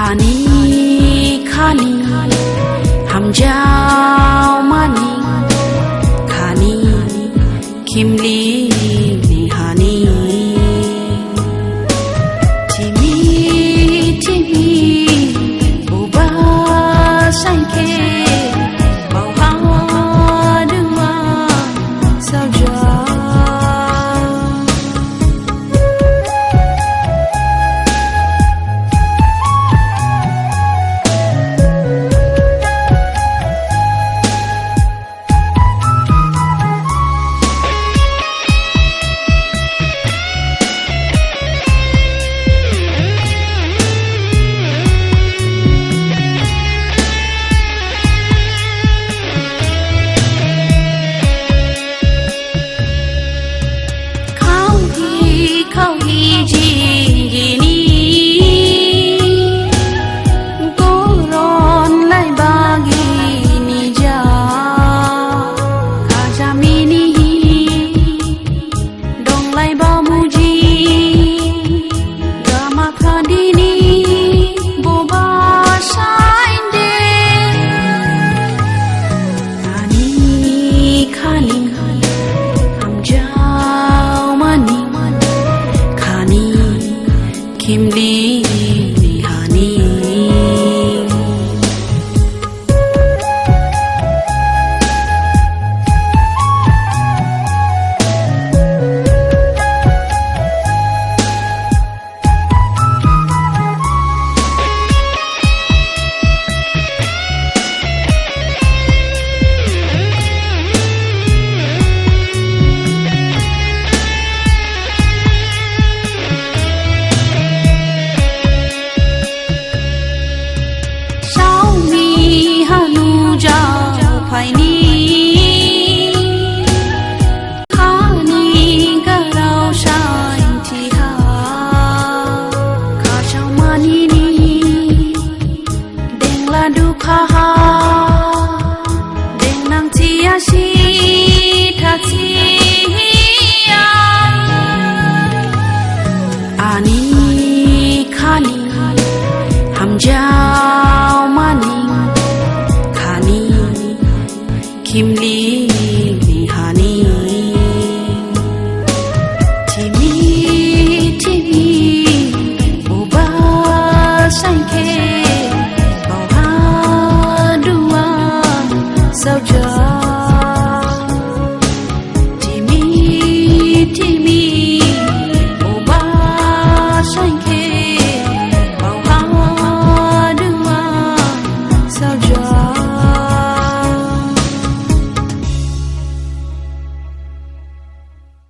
Ani khani ham jao mani khani kimli ni hani timi timi boba sanke bao ha dua sao ja khâu hi ji ni ko ron lai ba gi ni ja kha ja mi ni dong lai ba mu ji ga ma kha di ni bo ba sai de ani khani ham jao mani kimli ni hani phai ni khani ga rao sai thi ha kha chao mani ni deng la du kha ha deng nang chi ya shi tha chi ya ani khani ham jao mani kimli ni hani timi timi boba sanke bao ha dua sao